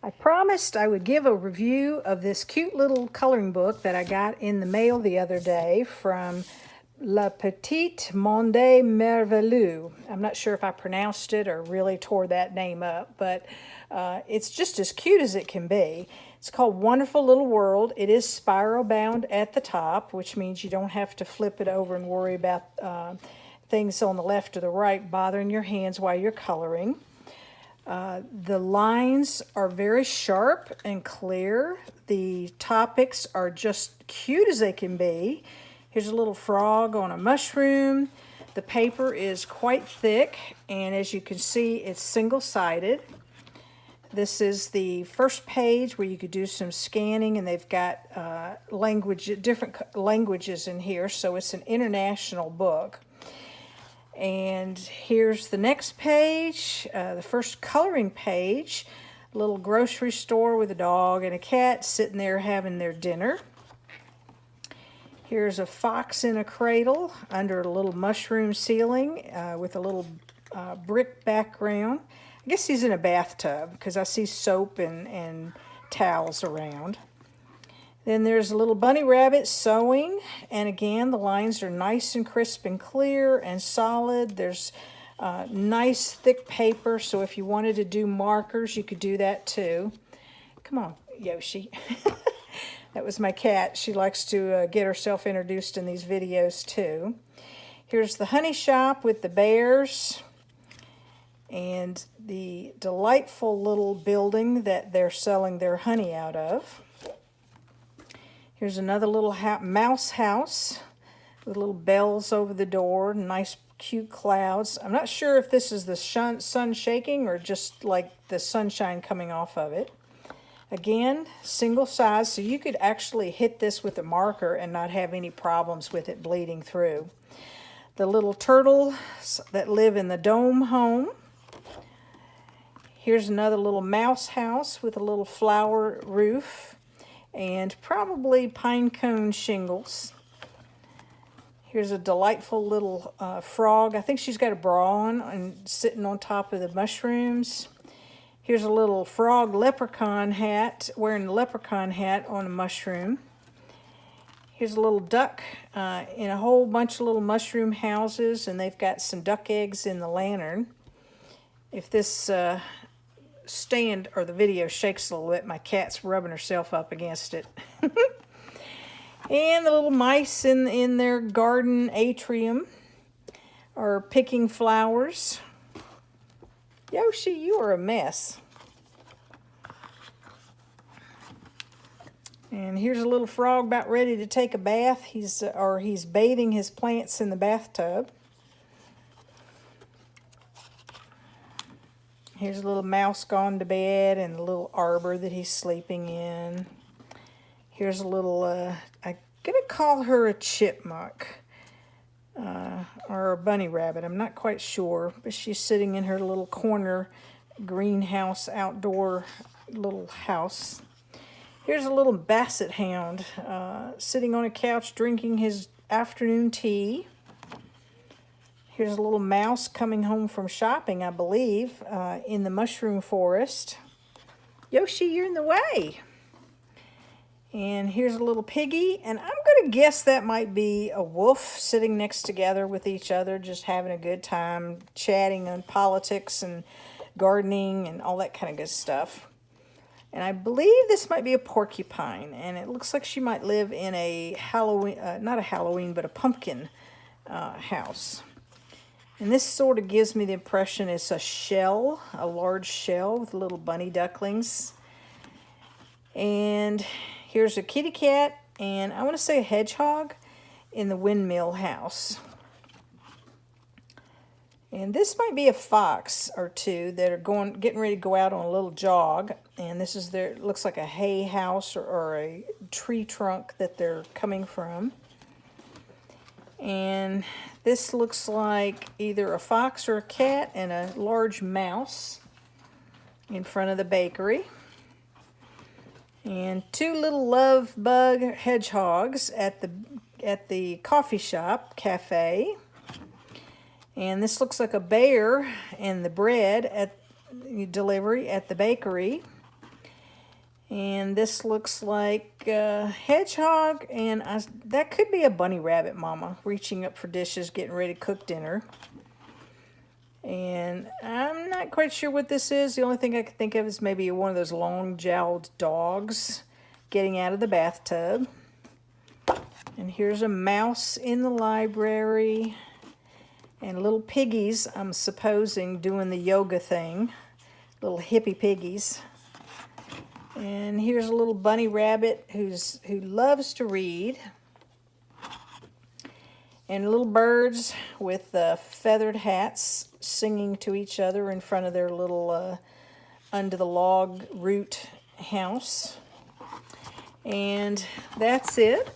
I promised I would give a review of this cute little coloring book that I got in the mail the other day from Le Petit Monde Merveilleux. I'm not sure if I pronounced it or really tore that name up, but it's just as cute as it can be. It's called Wonderful Little World. It is spiral bound at the top, which means you don't have to flip it over and worry about things on the left or the right bothering your hands while you're coloring. The lines are very sharp and clear. The topics are just cute as they can be. Here's a little frog on a mushroom. The paper is quite thick, and as you can see, it's single-sided. This is the first page where you could do some scanning, and they've got different languages in here, so it's an international book. And here's the next page, the first coloring page, a little grocery store with a dog and a cat sitting there having their dinner. Here's a fox in a cradle under a little mushroom ceiling with a little brick background. I guess he's in a bathtub because I see soap and towels around. Then there's a little bunny rabbit sewing, and again, the lines are nice and crisp and clear and solid. There's nice thick paper, so if you wanted to do markers, you could do that too. Come on, Yoshi. That was my cat. She likes to get herself introduced in these videos too. Here's the honey shop with the bears and the delightful little building that they're selling their honey out of. Here's another little mouse house with little bells over the door, nice cute clouds. I'm not sure if this is the sun shaking or just like the sunshine coming off of it. Again, single size, so you could actually hit this with a marker and not have any problems with it bleeding through. The little turtles that live in the dome home. Here's another little mouse house with a little flower roof and probably pine cone shingles. Here's a delightful little frog. I think she's got a bra on and sitting on top of the mushrooms. Here's a little frog leprechaun hat, wearing a leprechaun hat on a mushroom. Here's a little duck in a whole bunch of little mushroom houses, and they've got some duck eggs in the lantern. If this stand or the video shakes a little bit, my cat's rubbing herself up against it. And the little mice in their garden atrium are picking flowers. Yoshi, you are a mess. And here's a little frog about ready to take a bath. He's bathing his plants in the bathtub. Here's a little mouse gone to bed and a little arbor that he's sleeping in. Here's a little, I'm going to call her a chipmunk or a bunny rabbit. I'm not quite sure, but she's sitting in her little corner greenhouse outdoor little house. Here's a little basset hound sitting on a couch drinking his afternoon tea. Here's a little mouse coming home from shopping, I believe, in the mushroom forest. Yoshi, you're in the way. And here's a little piggy, and I'm going to guess that might be a wolf sitting next together with each other, just having a good time, chatting on politics and gardening and all that kind of good stuff. And I believe this might be a porcupine, and it looks like she might live in a Halloween, not a Halloween, but a pumpkin house. And this sort of gives me the impression it's a shell, a large shell with little bunny ducklings. And here's a kitty cat, and I want to say a hedgehog in the windmill house. And this might be a fox or two that are getting ready to go out on a little jog. And this is looks like a hay house or a tree trunk that they're coming from. And this looks like either a fox or a cat and a large mouse in front of the bakery. And two little love bug hedgehogs at the coffee shop cafe. And this looks like a bear and the bread at delivery at the bakery. And this looks like a hedgehog, and that could be a bunny rabbit mama reaching up for dishes, getting ready to cook dinner. And I'm not quite sure what this is. The only thing I can think of is maybe one of those long-jowled dogs getting out of the bathtub. And here's a mouse in the library. And little piggies, I'm supposing, doing the yoga thing. Little hippie piggies. And here's a little bunny rabbit who loves to read. And little birds with feathered hats singing to each other in front of their little under the log root house. And that's it.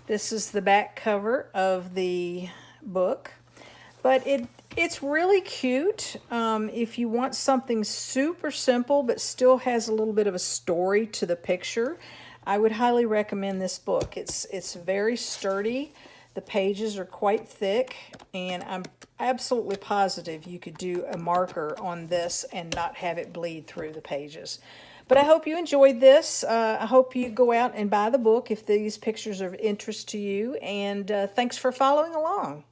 This is the back cover of the book. But it's really cute. If you want something super simple but still has a little bit of a story to the picture, I would highly recommend this book. It's very sturdy. The pages are quite thick, and I'm absolutely positive you could do a marker on this and not have it bleed through the pages. But I hope you enjoyed this. I hope you go out and buy the book if these pictures are of interest to you, and thanks for following along.